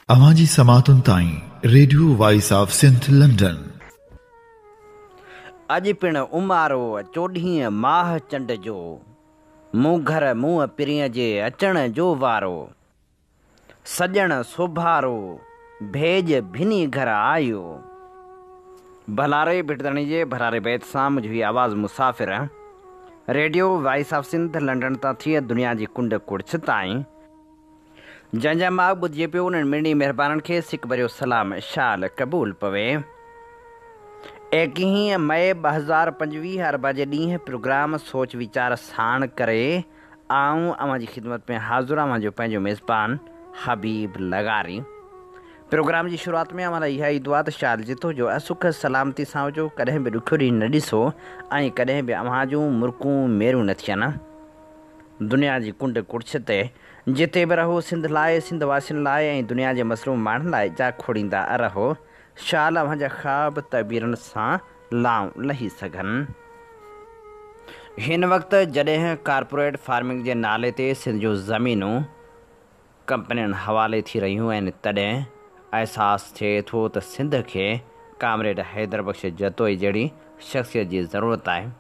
अवाजी समातुन ताईं radio voice of Sindh London. अज पिण उमारो 14 माह चंड जो, मूं घर मुंह पिरीअ जे अचण जो वारो। सजण सोभारो भेज भिनी घर आयो। भलारे बिटदणी जे भरारे बैत सां मुझी आवाज़ मुसाफ़िर radio voice of Sindh London तां थी दुनिया जी कुंड कुड़छ ताईं, जंहिंजा मां ॿुधिजे पियो उन्हनि मिणी महिरबाननि खे सिक भरियो सलाम शाल क़बूल पवे। 21 मई 2025 अरबा जे ॾींहुं प्रोग्राम सोच वीचार साण करे आऊं अवां जी ख़िदमत में हाज़ुर आहियां जो पंहिंजो मेज़बान हबीब लगारी। प्रोग्राम जी शुरूआति में अवां इहा ई दुआ त शाल जितो जो असुख सलामती सां हुजो, कॾहिं बि ॾुखियो ॾींहुं न ॾिसो ऐं कॾहिं बि अव्हां जूं मुर्कूं मेरूं न थियनि। दुनिया जी कुंड कुड़छ ते जिते बि रहो सिंध लाइ, सिंध वासियुनि लाइ ऐं दुनिया जे मसरूम माण्हुनि लाइ जा खोड़ींदा रहो। शाल अव्हां जा ख़्वाब तबीरनि सां लाऊं लही सघनि। हिन वक़्तु जॾहिं कारपोरेट फार्मिंग जे नाले ते सिंध जूं ज़मीनूं कंपनियुनि हवाले थी रहियूं आहिनि, तॾहिं अहसासु थिए थो त सिंध खे कामरेड हैदर बख़्श जतोई जहिड़ी शख़्सियत जी ज़रूरत आहे।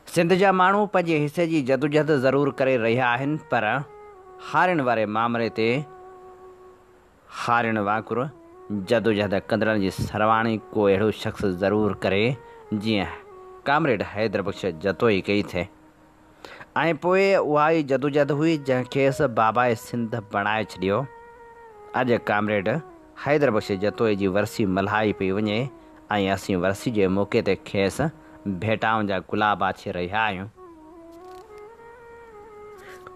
सिंध जा माण्हू पंहिंजे हिसे जी जदोजहद ज़रूरु करे रहिया आहिनि, पर हारियुनि वारे मामले ते हारियुनि वांगुरु जदोजहद कंदड़नि जी सरवाणी को अहिड़ो शख़्स ज़रूरु करे जीअं कामरेड हैदर बख़्श जतोई कई थे। ऐं पोइ उहा ई जदोजहद हुई जंहिंखेसि बाबाए सिंध बणाए छॾियो। अॼु कामरेड हैदर बख़्श जतोई जी वरसी मल्हाई पई वञे ऐं असीं वरसी जे मौक़े ते खेसि भेटाउनि जा गुलाब आछे रहिया आहियूं।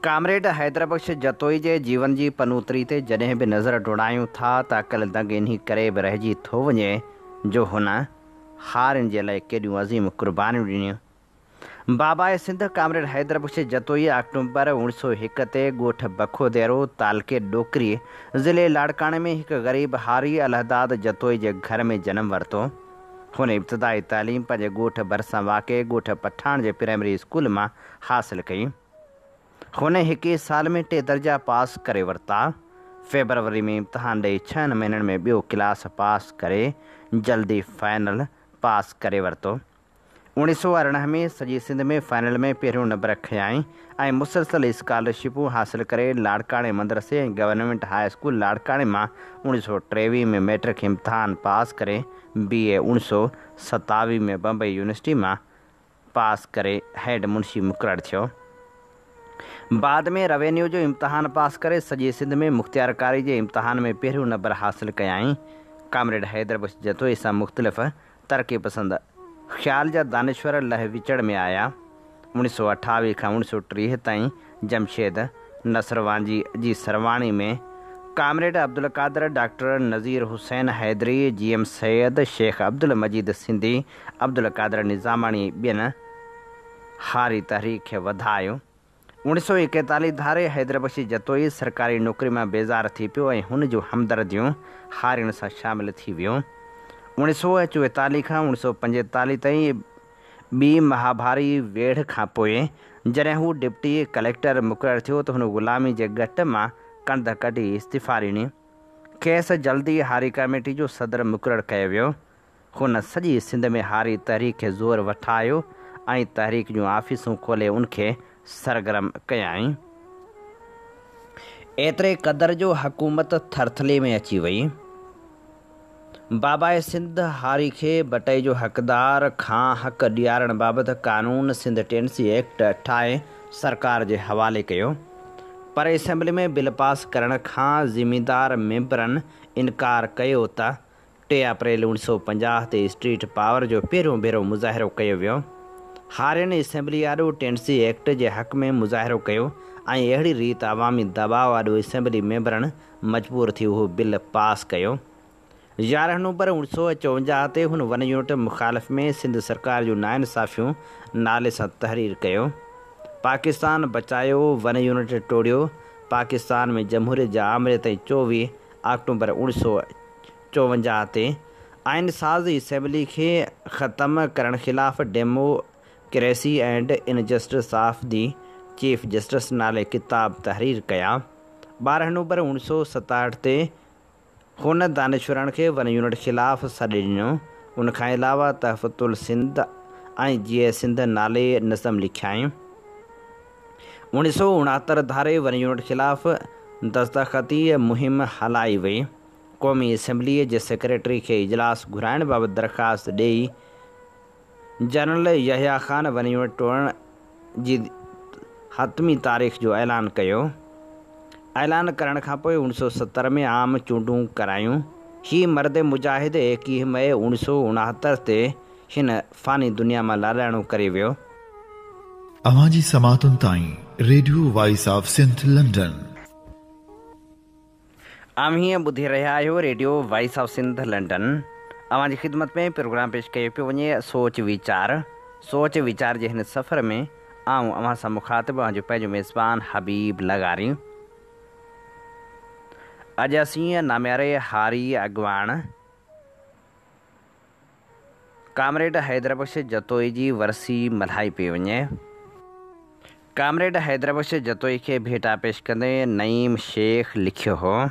कामरेड हैदर बख़्श जतोई जे जीवन जी पनूतरी ते जॾहिं बि नज़र डोड़ायूं था त अकल दंग इन करे बि रहिजी थो वञे जो हुन हारियुनि जे लाइ केॾियूं अज़ीम क़ुर्बानियूं ॾिनियूं। बाबाए सिंध कामरेड हैदर बख़्श जतोई अक्टूबर 1901 ते ॻोठ बखोदेरो तालके डोकरी ज़िले लाड़काणे में हिकु ग़रीब हारी अलहदाद जतोई जे घर में जनमु वरितो। हुन इब्तिदाई तालीम पंहिंजे ॻोठ भरिसां वाक़े ॻोठ पठाण जे प्राइमरी स्कूल मां हासिलु कई। हुन हिक ई साल में 3 दर्जा पास करे वरिता। फेबरवरी में इम्तिहान ॾेई 6 महीननि में ॿियो क्लास पास करे जल्दी फाइनल पास करे वरितो। 1998 में सॼी सिंध में फाइनल में पहिरियों नंबर खयाई ऐं मुसलसल स्कॉलरशिपूं हासिलु करे लाड़काणे मदरसे ऐं गवर्नमेंट हाई स्कूल लाड़काणे मां 1923 में मैट्रिक इम्तिहान पास करे BA 1927 में बम्बई यूनिवर्सिटी मां पास करे हेड मुंशी मुक़ररु थियो। बाद में रेवेन्यू जो इम्तिहान पास करे सॼी सिंध में मुख़्तियारकारी जे इम्तिहान में पहिरियों नंबर हासिलु कयाई। कामरेड हैदर बख़्श जतोई सां मुख़्तलिफ़ तरक़ी पसंद ख़्याल जा दानिश्वर लह विचड़ में आया। 1928 खां 1930 ताईं जमशेद नसरवांजी जी सरवाणी में कामरेड अब्दुल कादर, डॉक्टर नज़ीर हुसैन हैदरी, GM सैयद, शेख अब्दुल मजीद सिंधी, अब्दुल कादर निज़ामाणी ॿियनि हारी तहरीक खे वधायो। 1941 धारे हैदर बख़्श जतोई सरकारी नौकरी मां बेज़ार थी पियो ऐं हुन जूं हमदर्दियूं हारियुनि सां शामिलु थी वियूं। 1944 खां 1945 ताईं ॿी महाभारी वेढ़ खां पोइ जॾहिं हू डिप्टी कलेक्टर मुक़ररु थियो त हुन ग़ुलामी जे गट मां कंध कढी इस्तीफ़ा ॾिनी। खेसि जल्दी हारी कमेटी जो सदर मुक़ररु कयो वियो। हुन सॼी सिंध में हारी तहरीक खे ज़ोर वठायो ऐं तहरीक जूं आफ़ीसूं खोले उनखे सरगर्म कयाई। एतिरे क़दर जो हुकूमत थरथले में अची वई। बाबाए सिंध हारी खे बटई जो हक़दार खां हक़ ॾियारण बाबति कानून सिंध टेनेसी एक्ट ठाहे सरकार जे हवाले कयो, पर असेंबली में बिल पास करण खां ज़िमीदार मेंबरनि इनकार कयो त 3 अप्रैल 1950 ते स्ट्रीट पावर जो पहिरियों भेरो मुज़ाहिरो कयो वियो। हारियुनि असेंबली आॾो टेनेसी एक्ट जे हक़ में मुज़ाहिरो कयो ऐं अहिड़ी रीति अवामी दबाव आॾो असेंबली मेंबरनि मजबूर थी उहो बिल पास कयो। 11 नवंबर 1954 ते हुन वन यूनिट मुखालिफ़ में सिंध सरकार जूं नाइंसाफ़ियूं नाले सां तहरीर कयो। पाकिस्तान बचायो वन यूनिट टोड़ियो। पाकिस्तान में जमहूरियत जा आमरे ताईं 24 अक्टूबर 1954 ते आइन साज़ असेंबली खे ख़तमु करण ख़िलाफ़ democracy and injustice of the chief justice नाले किताब तहरीर कया। 12 नवंबर 1967 ते हुन दानिशवरनि खे वन यूनिट ख़िलाफ़ु सॾु ॾिनो। उन खां अलावा तहफ़तुल सिंध ऐं जीअं सिंध नाले नज़म लिखियाईं। 1969 धारे वन यूनिट ख़िलाफ़ु दस्तख़ती मुहिम हलाई वई। क़ौमी असैम्बलीअ जे सेक्रेटरी खे इजलास घुराइण बाबति दरख़्वास्त ॾेई general Yahya Khan one unit तोड़ण जी हतमी तारीख़ जो ऐलान कयो। ऐलान करण खां पोइ 1970 में आम चूंडूं करायूं। ही मर्द मुजाहिद 21 मई 1969 ते हिन फ़ानी दुनिया मां लाॾाणो करे वियो। अवां जी समातुनि ताईं radio voice of Sindh London. आम हीअं ॿुधी रहिया आहियो radio voice of Sindh London. अवां जी ख़िदमत में प्रोग्राम पेश कयो पियो वञे सोच वीचार जे हिन सफ़र में आऊं अवां सां मुखातिब अवां जो पंहिंजो मेज़बान हबीब लगारी। अॼु असीं नाम्यारे हारी अॻवान कामरेड हैदरबख्श जतोई जी वरसी मल्हाई पई वञे। कामरेड हैदरबख्श जतोई खे भेटा पेश कंदे नईम शेख लिखियो हो,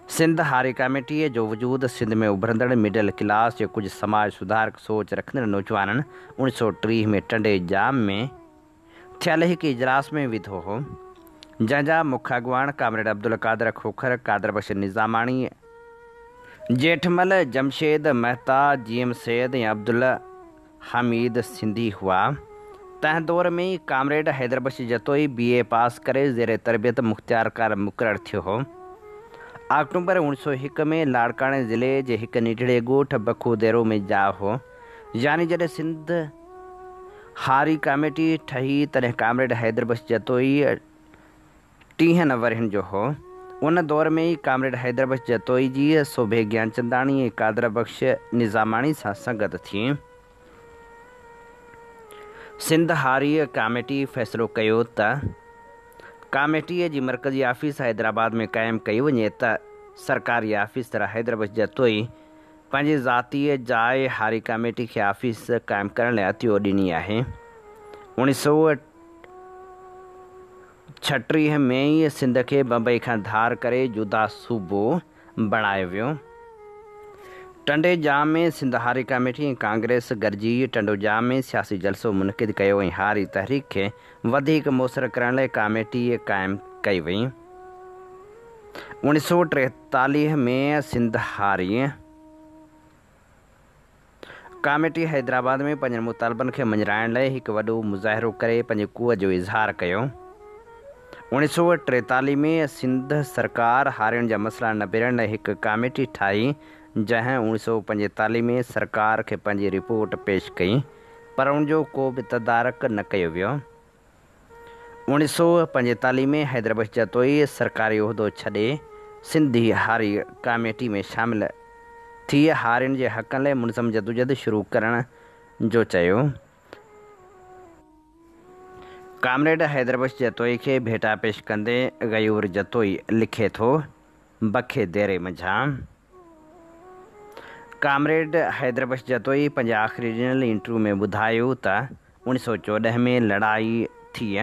सिंध हारी कमेटीअ जो वजूद सिंध में उभरंदड़ मिडल क्लास जे कुझु समाज सुधारक सोच रखंदड़ नौजवाननि 1930 में टंडे जाम में थियल हिकु इजलास में विधो हो, जंहिंजा मुख्य अॻवान कामरेड अब्दुल कादर खोखर, कादर बख्श निज़ामाणी, जेठमल जमशेद मेहता, जीएम सैद ऐं अब्दुल हमीद सिंधी हुआ। तंहिं दौर में ई कामरेड हैदरबख्श जतोई BA पास करे ज़ेर तरबियत मुख़्तियारकार मुक़ररु थियो हो। अक्टूबर 1901 में लाड़काणे ज़िले जे हिकु निढड़े ॻोठ बखूदेरो में जा हो। यानी जॾहिं सिंध हारी कमेटी ठही तॾहिं कामरेड हैदरबख्श जतोई 30 वरहनि जो हो। उन दौर में ई कामरेड हैदरबख्श जतोई जी सोभे ज्ञानचंदाणी ऐं कादर बख्श निज़ामाणी सां संगत थी। सिंध हारी कमेटी फ़ैसिलो कयो त कमेटीअ जी मरकज़ी ऑफिस हैदराबाद में क़ाइमु कई वञे त सरकारी ऑफिसर हैदरबख्श जतोई पंहिंजी ज़ाती जाइ हारी कमेटी खे ऑफिस क़ाइमु करण लाइ अतियो ॾिनी आहे। 1936 में ई सिंध खे बम्बई खां धार करे जुदा सूबो बणायो वियो। टंडे जाम में सिंध हारी कमेटी ऐं कांग्रेस गॾिजी टंडोजाम में सियासी जलसो मुनक़िद कयो ऐं हारी तहरीक खे वधीक मुयसरु करण लाइ कमेटी क़ाइमु कई वई। 1943 में सिंध हारी कमेटी हैदराबाद में पंहिंजनि मुतालबनि खे मंझराइण लाइ हिकु वॾो मुज़ाहिरो करे पंहिंजे कुअ जो इज़हार कयो। 1943 में सिंध सरकार हारियुनि जा मसइला निबेरण लाइ हिकु कमेटी ठाही, जंहिं 1945 में सरकार खे पंहिंजी रिपोर्ट पेश कई, पर उनजो को बि तदारक न कयो वियो। 1945 में हैदरबख्श जतोई सरकारी उहिदो छॾे सिंधी हारी कमेटी में शामिल थी हारियुनि जे हक़नि लाइ मुनज़म जदोजहद शुरू करण जो चयो। कामरेड हैदरबख्श जतोई खे भेटा पेश कंदे गयूर जतोई लिखे थो, बखे देरे मंझां कामरेड हैदरबख्श जतोई पंहिंजे आख़िरी ॾिनल इंटरव्यू में ॿुधायो त 1914 में लड़ाई थी।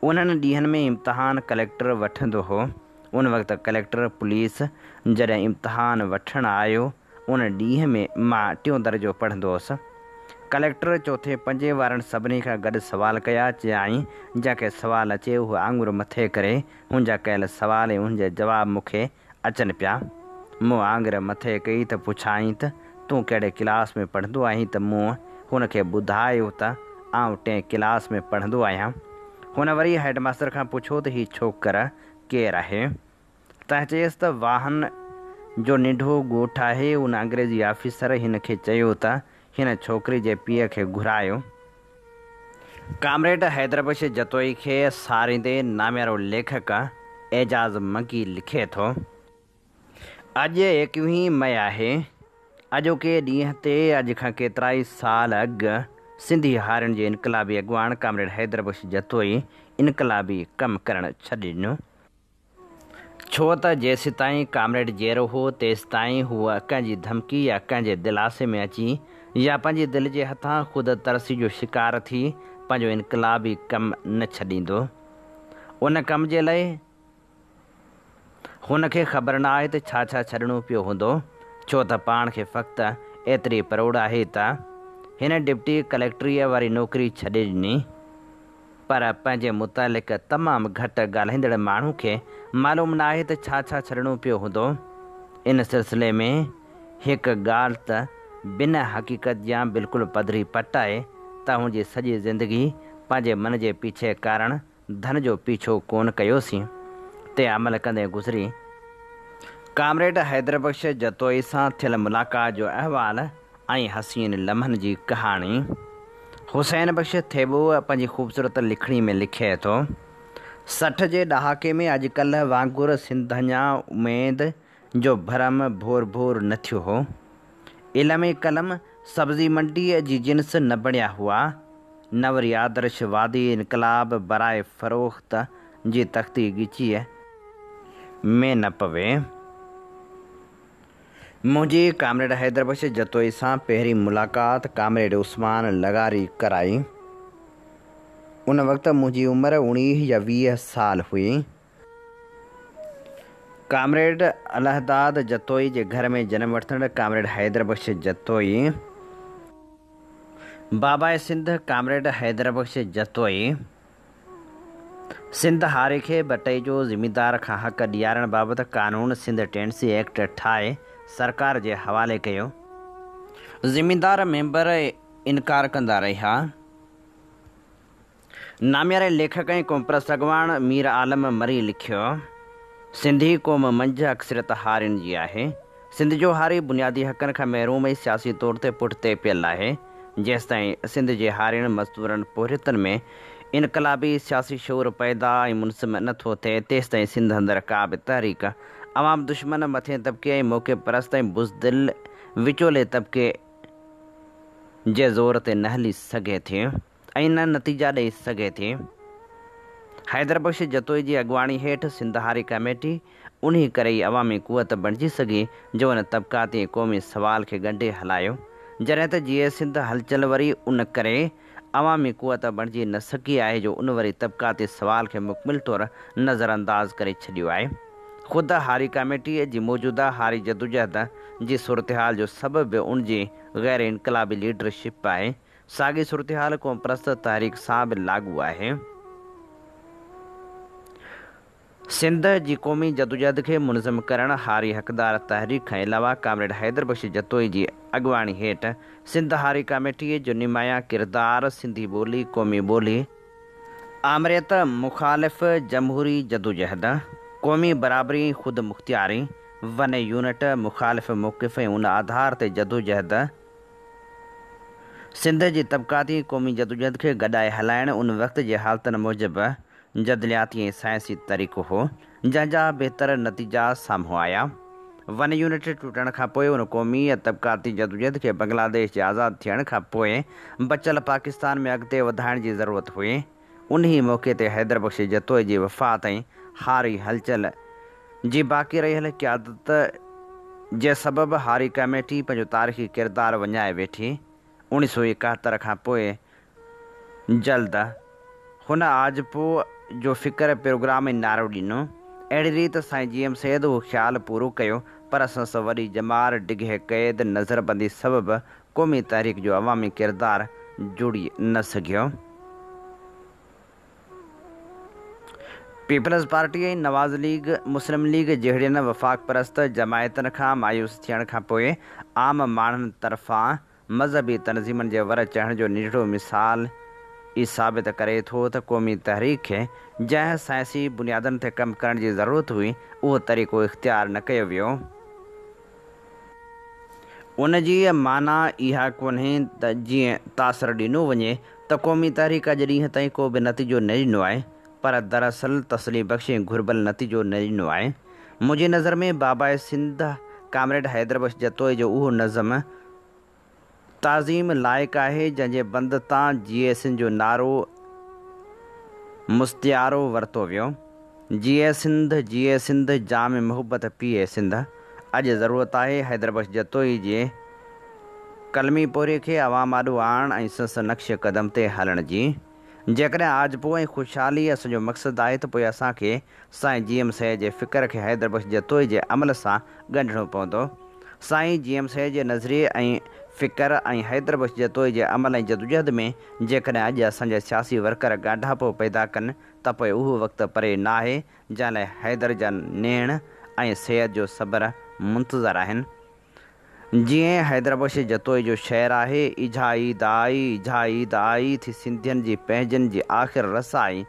उन्हनि ॾींहंनि में इम्तिहान कलेक्टर वठंदो हो। उन वक़्तु कलेक्टर पुलिस जॾहिं इम्तिहान वठणु आयो उन ॾींहं में मां 4 दर्जो पढ़ंदो हुअसि। कलेक्टर चौथे पंजे वारनि सभिनी खां गॾु सवाल कया, चयाईं जंहिंखे सवाल अचे उहो आङुर मथे करे हुनजा कयल सवाल ऐं हुनजा जवाब मूंखे अचनि पिया। मूं आङुर मथे कई त पुछाईं त तूं कहिड़े क्लास में पढ़ंदो आहीं, त मूं हुनखे ॿुधायो त आउं 10 क्लास में पढ़ंदो आहियां। हुन वरी हेडमास्टर खां पुछो त हीउ छोकिरा केरु आहे, तंहिं चयसि त वाहन जो निंढो ॻोठु आहे। उन अंग्रेज़ी ऑफिसर हिन खे चयो त हिन छोकिरी जे पीउ खे घुरायो। कामरेड हैदरबख्श जतोई खे सारींदे नाम्यारो लेखक एजाज़ मंकी लिखे थो, अॼु 21 मई आहे। अॼोके ॾींहं ते अॼु खां केतिरा ई साल अॻु सिंधी हारियुनि जे इनकलाबी अॻवान कामरेड हैदरबख्श जतोई इनकलाबी कमु करणु छॾे ॾिनो, छो त जेसि ताईं कामरेड जेरो हो तेसि ताईं हूअ कंहिंजी धमकी या कंहिंजे दिलासे में अची या पंहिंजे दिलि जे हथां ख़ुदि तरसी जो शिकार थी पंहिंजो इनकलाबी कमु न छॾींदो। उन कम जे लाइ हुनखे ख़बर न आहे त छा छा छॾिणो पियो हूंदो, छो त पाण खे फ़क़्ति एतिरी परोड़ आहे त हिन डिप्टी कलेक्टरीअ वारी नौकिरी छॾे ॾिनी। पर पंहिंजे मुतालिक़ तमामु घटि ॻाल्हाईंदड़ माण्हू खे मालूम न आहे त छा छा छॾिणो पियो हूंदो। इन सिलसिले में हिकु ॻाल्हि त बिना हक़ीक़त या बिल्कुलु पधरी पट आहे त हुनजी सॼी ज़िंदगी पंहिंजे मन जे पीछे कारण धन जो पीछो कोन कयोसीं ते अमल कंदे गुज़री। कामरेड हैदर बख़्श जतोई सां थियल मुलाक़ात जो अहवालु ऐं हसीन लम्हनि जी कहाणी हुसैन बख़्श थेबो पंहिंजी ख़ूबसूरत लिखणी में लिखे थो। 60 जे ॾहाके में अॼुकल्ह वांगुरु सिंध अञा उमेद जो भरम भोर भोर न थियो हो। इल्म कलम सब्ज़ी मंडीअ जी जिन्स न बणिया हुआ, न वरी आदर्शवादी इनकलाब बराए फ़रोख़्त जी तख़्ती ॻीचीअ में न पवे। मुंहिंजी कामरेड हैदर बख़्श जतोई सां पहिरीं मुलाक़ात कामरेड उस्मान लगारी कराई। उन वक़्तु मुंहिंजी उमिरि 19 या 20 साल हुई। कामरेड अलहदाद जतोई जे घर में जनम वठंदड़ कामरेड हैदर बख़्श जतोई, बाबा सिंध कामरेड हैदर बख़्श जतोई सिंध हारे खे बटई जो ज़िमीदार खां हक़ ॾियारण बाबति कानून सिंध टेनेसी एक्ट ठाहे सरकार जे हवाले कयो। ज़िमीदार मेंबर इनकार कंदा रहिया। नामियारे लेखक ऐं कोमप्रस्त अॻवान मीर आलम मरी लिखियो, सिंधी क़ौम मंझि अक्सरियत हारियुनि जी आहे। सिंध जो हारी बुनियादी हक़नि खां महरूम ऐं सियासी तौर ते पुठिते पियल आहे। जेसिताईं सिंध जे हारियुनि मज़दूरनि पोरितनि में इनकलाबी सियासी शौर पैदा ऐं मुनसिम नथो थिए, तेसिताईं सिंध अंदरि का बि तहरीक अवाम दुश्मन मथे तबिके ऐं मौक़े परस्त ऐं बुज़दिल विचोले तबिके जे ज़ोर ते न हली सघे थी ऐं न नतीजा ॾेई सघे थी। हैदर बख़्श जतोई जी अॻवाणी हेठि सिंध हारी कमेटी उन्ही करे ई अवामी क़ुवत बणिजी सघी जो उन तबिकाती क़ौमी सवाल खे ॻंढे हलायो, जॾहिं त जीअं सिंध हलचल वरी उन करे अवामी क़ुवत बणिजी न सघी आहे जो उन वरी तबिकाती सवाल खे मुकमिल तौरु नज़रअंदाज़ करे छॾियो आहे। ख़ुदि हारी कमेटीअ जी मौजूदा हारी जदोजहद जी सूरतहाल जो सबबु उनजी गैर इनकलाबी लीडरशिप आहे। साॻी सूरतहाल क़ौम परस्त तहरीक सां बि लागू आहे। सिंध जी क़ौमी जदोजहद खे मुनज़म करणु हारी हक़दार तहरीक खां अलावा कामरेड हैदर बख़्श जतोई जी अॻवाणी हेठि सिंध हारी कमेटीअ जो निमाया किरदारु सिंधी ॿोली, क़ौमी ॿोली, आमरियत मुख़ालिफ़ जमहूरी जदोजहद, क़ौमी बराबरी ख़ुदि मुख़्तियारी, वन यूनिट मुख़ालिफ़ मौक़िफ़ ऐं उन आधार ते जदोजहद सिंध जी तबिकाती क़ौमी जदोजहद खे गॾाए हलाइणु उन वक़्त जे हालतुनि मूजिबि जदलियाती ऐं साइंसी तरीक़ो हो, जंहिंजा बहितर नतीजा साम्हूं आया। वन यूनिट टुटण खां पोइ उन क़ौमी ऐं तबिकाती जदोजहद खे बांग्लादेश जे आज़ादु थियण खां पोइ बचियल पाकिस्तान में अॻिते वधाइण जी ज़रूरत हुई। उन्ही मौक़े ते हैदर बख़्श जतोई जी वफ़ात ऐं हारी हलचल जी बाक़ी रहियल क़यादत जे सबबि हारी कमेटी पंहिंजो तारीख़ी किरदारु वञाए वेठी। 1971 खां पोइ जल्द हुन आजपो जो फ़िक्र प्रोग्राम ऐं नारो ॾिनो। अहिड़ी रीति साईं GM सैद उहो ख़्यालु पूरो कयो, पर संस वॾी जमार डिघे क़ैद नज़रबंदी सबबि क़ौमी तहरीक जो अवामी किरदारु जुड़ी न सघियो। पीपल्स पार्टी ऐं नवाज़ लीग मुस्लिम लीग जहिड़ियुनि वफ़ाक़ परस्त जमायतुनि खां मायूस थियण खां पोइ आम माण्हुनि तरफ़ां मज़हबी तनज़ीमनि जे वर चढ़ण जो निढड़ो मिसाल ई साबित करे थो त क़ौमी तहरीक खे जंहिं साइंसी बुनियादनि ते कमु करण जी ज़रूरत हुई उहो तरीक़ो इख़्तियार न कयो वियो। उन जी माना इहा कोन्हे त जीअं तासर ॾिनो वञे त क़ौमी तहरीक अॼु ॾींहं ताईं को बि नतीजो न ॾिनो आहे, पर दरअसल तसली बख़्श ऐं घुर्बल नतीजो न ॾिनो आहे। मुंहिंजी नज़र में बाबा सिंध कामरेड हैदर बख़्श जतोई जो उहो नज़म ताज़ीम लाइक़ु आहे जंहिंजे बंद तां GS जो नारो मुस्तियारो वरितो वियो। GS सिंध जाम मुहबत पीए सिंध। अॼु ज़रूरत आहे हैदर बख़्श जतोई जे कलमी पोरे खे अवाम आॾो आणण ऐं संस नक्श कदम ते हलण जी। जेकॾहिं आजपो ऐं ख़ुशहाली असांजो मक़सदु आहे त पोइ असांखे साईं जी एम सैय जे फ़िक्र खे हैदरबख्श जतोई जे अमल सां ॻंढिणो पवंदो। साईं जी एम सैय जे नज़रिए ऐं फ़िक्र ऐं हैदरबख्श जतोई जे अमल ऐं जदोजहद में जेकॾहिं अॼु असांजा सियासी वर्कर ॻाढापो पैदा कनि त पोइ उहो वक़्तु परे न आहे जंहिं लाइ हैदर जा नेण ऐं सैयद जो सब्र मुंतज़र आहिनि। जीअं हैदरबख्श जतोई जो शेर आहे, इजाई दाई थी सिंधियुनि जी पंहिंजनि जी आख़िर रसाई,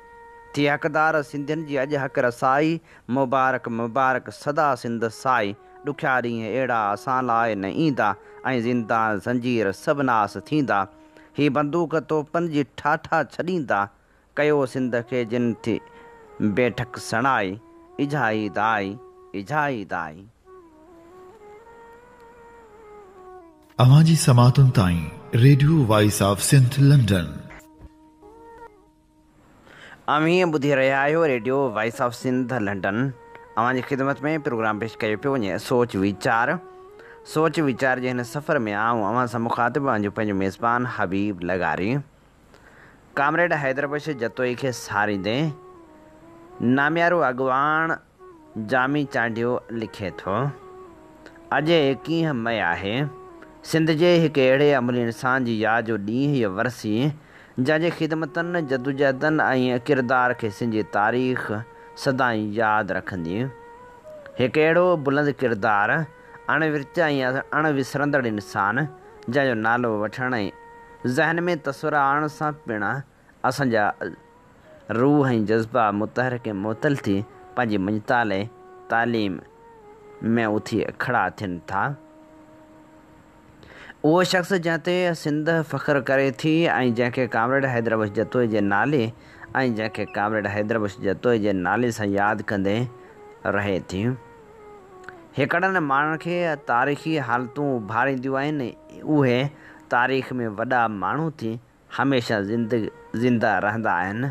थी हक़दार सिंधियुनि जी अॼु हक़ रसाई, मुबारक मुबारक सदा सिंध साई, ॾुखिया ॾींहं अहिड़ा असां लाइ न ईंदा ऐं ज़िंदा ज़ंजीर सभु नास थींदा, ही बंदूक तोपनि जी ठाठा छॾींदा, कयो सिंध खे जिन थी बेठक सणाई, इजाई दाई। अवांजी समातुनि ताईं radio voice of Sindh London. हीअं ॿुधी रहिया आहियो radio voice of Sindh London. अवांजी ख़िदमत में प्रोग्राम पेश कयो पियो वञे सोच वीचार जे हिन सफ़र में आऊं अवां सां मुखातिब आहियां पंहिंजो मेज़बान हबीब लगारी। कामरेड हैदरबख्श जतोई खे सारींदे नामियारो अॻवान जामी चांडियो लिखे थो, अॼु 21 मई आहे। सिंध जे हिकु अहिड़े अमली इंसान जी यादि जो ॾींहुं हीअ वरसी जंहिंजे ख़िदमतनि जदोजहदनि ऐं किरदार खे सिंधी तारीख़ सदाईं यादि रखंदी। हिकु अहिड़ो बुलंद किरदार, अणविरच ऐं अणविसरंदड़ इंसान जंहिंजो नालो वठण ऐं ज़हन में तस्वर आणण सां पिणु असांजा रूह ऐं जज़्बा मुतहरिक ऐं मुअतल थी पंहिंजी मंझताल तालीम में उथी खड़ा थियनि था। उहो शख़्स जंहिं ते सिंध फ़ख़्रु करे थी ऐं जंहिंखे कामरेड हैदरबख्श जतोई जे नाले सां यादि कंदे रहे थी। हिकिड़नि माण्हुनि खे तारीख़ी हालतूं उभारींदियूं आहिनि, उहे तारीख़ में वॾा माण्हू थी हमेशह ज़िंदा रहंदा आहिनि।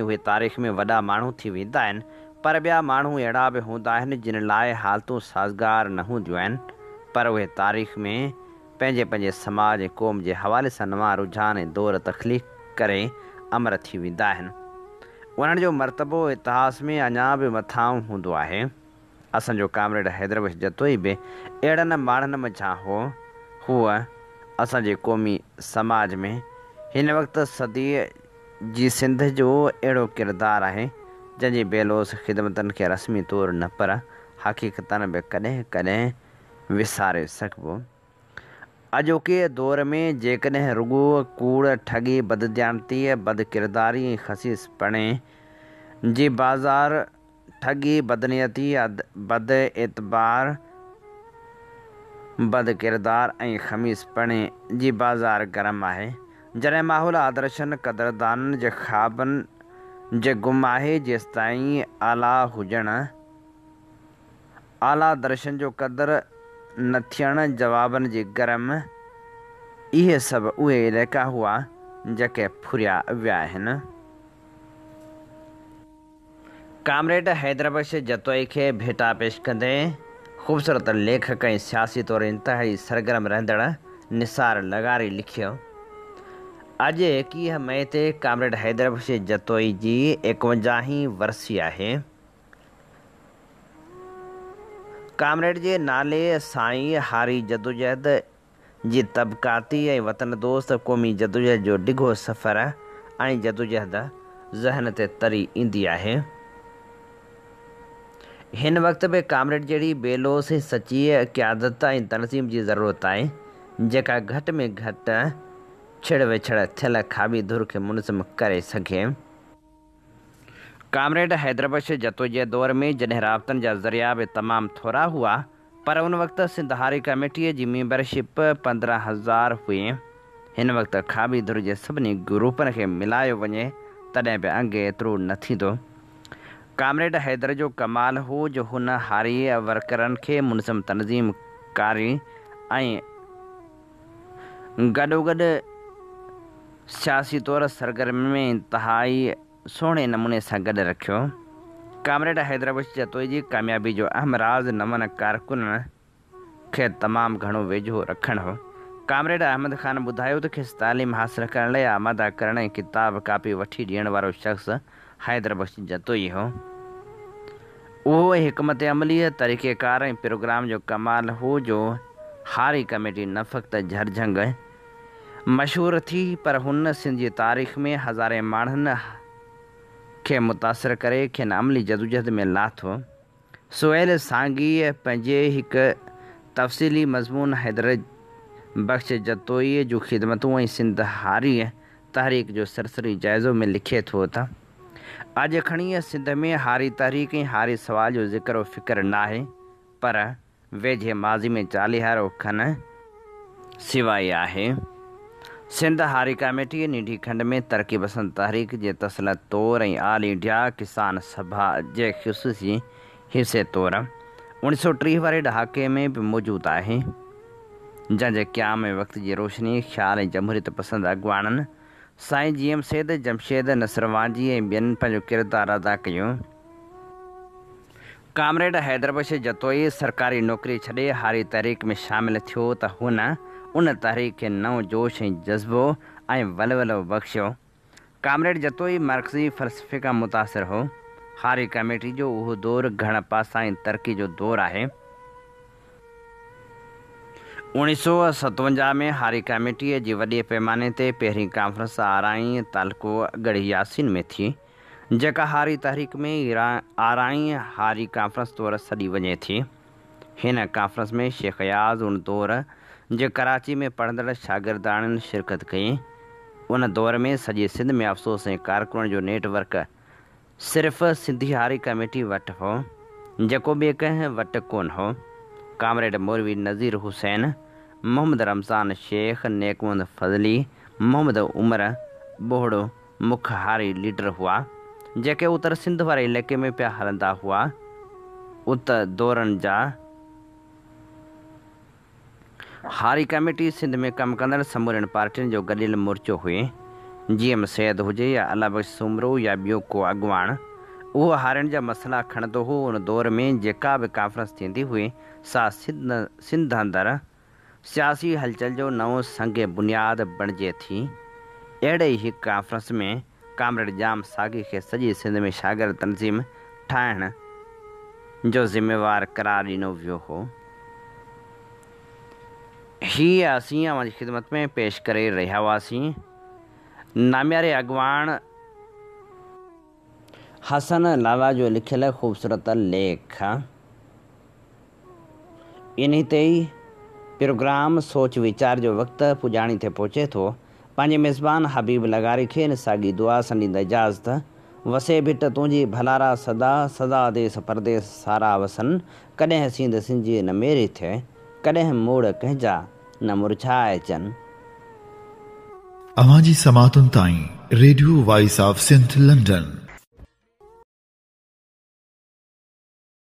उहे तारीख़ में वॾा माण्हू थी वेंदा आहिनि, पर ॿिया माण्हू अहिड़ा बि हूंदा आहिनि जिन लाइ हालतूं साज़गार न हूंदियूं आहिनि, पर उहे तारीख़ में पंहिंजे समाज ऐं क़ौम जे हवाले सां नवां रुझान ऐं दौर तख़लीक़ करे अमर थी वेंदा आहिनि। उन्हनि जो मर्तबो इतिहास में अञा बि मथां हूंदो आहे। असांजो कामरेड हैदरबख्श जतोई बि अहिड़नि माण्हुनि मंझां हो। हूअ असांजे क़ौमी समाज में हिन वक़्तु सदीअ जी सिंध जो अहिड़ो किरदारु आहे जंहिंजी बेलोस ख़िदमतनि खे रस्मी तौरु न पर हक़ीक़तनि बि कॾहिं कॾहिं विसारे सघिबो। अॼोके दौर में जेकॾहिं रुॻो कूड़, ठगी, बददियानती, बदकिरदारी ऐं ख़सीसपणे जी बाज़ार, ठगी, बदनीयती, बद एतबार, बदकिरदार ऐं ख़मीसपणे जी बाज़ार गरम आहे, जॾहिं माहौल आदर्शनि क़दरदाननि जे ख़्वाबनि जे गुम आहे, जेसिताईं आला दर्शन जो क़दुरु न थियणु जवाबनि जी गरम, इहे सभु उहे इलाइक़ा हुआ जेके फुरिया विया आहिनि। कामरेड हैदरबख्श जतोई खे भेटा पेश कंदे ख़ूबसूरत लेखक ऐं सियासी तौरु इंतिहाई सरगर्म रहंदड़ निसार लगारी लिखियो, अॼु 21 मई ते कामरेड हैदरबख्श जतोई जी 51वीं वरसी आहे। कामरेड जे नाले साईं हारी जदोजहद जी तबक़ाती ऐं वतन दोस्त क़ौमी जदोजहद जो डिघो सफ़र ऐं जदोजहद ज़हन ते तरी ईंदी आहे। हिन वक़्त बि कामरेड जहिड़ी बेलोस सची क़यादत ऐं तनज़ीम जी ज़रूरत आहे, जेका घटि में घटि छिड़ विछड़ थियल खाबी धुर खे मुनज़म करे सघे। कामरेड हैदरबख्श जतोई जे दौर में जॾहिं राब्तनि जा ज़रिया बि तमामु थोरा हुआ, पर उन वक़्तु सिंध हारी कमेटीअ जी मेंबरशिप 15,000 हुई। हिन वक़्तु खाबी धुर जे सभिनी ग्रुपनि खे मिलायो वञे तॾहिं बि अंग एतिरो न थींदो। कामरेड हैदर जो कमाल हो जो हुन हारी वर्करनि खे मुनज़म तनज़ीम कारी ऐं गॾोगॾु सियासी तौरु सरगर्मी में इंतिहाई सुहिणे नमूने सां गॾु रखियो। कामरेड हैदरबख्श जतोई जी कामयाबी जो अहम राज़ नवनि कारकुननि खे तमामु घणो वेझो रखणु हो। कामरेड अहमद ख़ान ॿुधायो त खेसि तालीम हासिल करण लाइ आमादा करण ऐं किताब कापी वठी ॾियण वारो शख़्स हैदर बख्श जतोई हो। उहो हिकमत अमली तरीक़ेकार ऐं प्रोग्राम जो कमाल हो जो हारी कमेटी न फ़क़्ति झरझंग मशहूरु थी पर हुन सिंध जी तारीख़ में हज़ारे माण्हुनि खे मुतासिर करे खेनि अमली जदोजहद में लाथो। सुहेल सांगी पंहिंजे हिकु तफ़सीली मज़मून हैदर बख्श जतोई जूं ख़िदमतूं ऐं सिंध हारी तहरीक जो सरसरी जाइज़ो में लिखे थो त अॼु खणी सिंध में हारी तहरीक ऐं हारी सवाल जो ज़िक्र फ़िक्र न आहे, पर वेझे माज़ी में चालीहारो खन सिवाइ आहे। सिंध हारी कमेटी निंढी खंड में तरक़ी पसंद तहरीक जे तसलत तौर ऐं आल इंडिया किसान सभा जे ख़ुसूसी हिसे तौर 1930 वारे ॾहाके में बि मौजूदु आहे, जंहिंजे क़याम वक़्त जी रोशनी ख़्याल ऐं जमहूरियत पसंद अॻुवाणनि साईं जीएम सैद जमशेद नसरवाजी ऐं ॿियनि पंहिंजो किरदारु अदा कयो। कामरेड हैदर बख्श जतोई सरकारी नौकरी छॾे हारी तहरीक में शामिल थियो त हुन उन तहरीक खे नओं जोश ऐं जज़्बो ऐं वलवलो बख़्शियो। कामरेड जतोई मार्क्सी फ़लसफ़े खां मुतासिर हो। हारी कमेटी जो उहो दौरु घण पासा ऐं तरक़ी जो दौरु आहे। 1957 में हारी कमेटीअ जी वॾे पैमाने ते पहिरीं कॉन्फ्रेंस आराई तालको गढ़ी यासीन में थी, जेका हारी तहरीक में आराई हारी कॉन्फ्रेंस तौर सॾी वञे थी। हिन कॉन्फ्रेंस में शेख याज़ उन दौर जे कराची में पढ़ंदड़ शागिर्दाणनि शिरकत कई। उन दौर में सॼे सिंध में अफ़सोस ऐं कारकुन जो नेटवर्क सिर्फ़ु सिंधी हारी कमेटी वटि हो, जेको ॿिए कंहिं वटि कोन हो। कामरेड मौलवी नज़ीर हुसैन, मोहम्मद रमज़ान शेख, नेकमुंद फज़ली, मोहम्मद उमर बोहड़ो मुख्य हारी लीडर हुआ, जेके उत्तर सिंध वारे इलाइक़े में पिया हलंदा हुआ। उत दौरनि जा हारी कमेटी सिंध में कमु कंदड़ समूरनि पार्टियुनि जो गॾियल मोर्चो हुई। जीएम सैद हुजे या अला बख्श सुमरो या ॿियो को अॻुवाण, उहो हारियुनि जा मसइला खणंदो हो। उन दौर में जेका बि कॉन्फ्रेंस थींदी हुई सा सिंध अंदरि सियासी हलचल जो नओं संग बुनियाद बणिजे थी। अहिड़े ई हिकु कॉन्फ्रेंस में कामरेड जाम सागी खे सॼी सिंध में शागिर्द तनज़ीम ठाहिण जो ज़िम्मेवार करार ॾिनो वियो हो। हीअ असीं अवां जी ख़िदमत में पेश करे रहिया हुआसीं नामियारे अॻुवाण हसन लाला जो लिखियल ख़ूबसूरत लेख। इन ते ई प्रोग्राम सोच वीचार जो वक़्तु पुॼाणी ते पहुचे थो। पंहिंजे मेज़बान हबीब लगारी खे इन साॻी दुआ संडींद इजाज़त। वसे भिट तुंहिंजी भलारा सदा सदा देस परदेस सारा वसन। कॾहिं सींद सिंजी न मेरी थिए, कॾहिं मोड़ कंहिंजा न मुरझाए अचनि। अवां जी समातुनि ताईं radio voice of Sindh London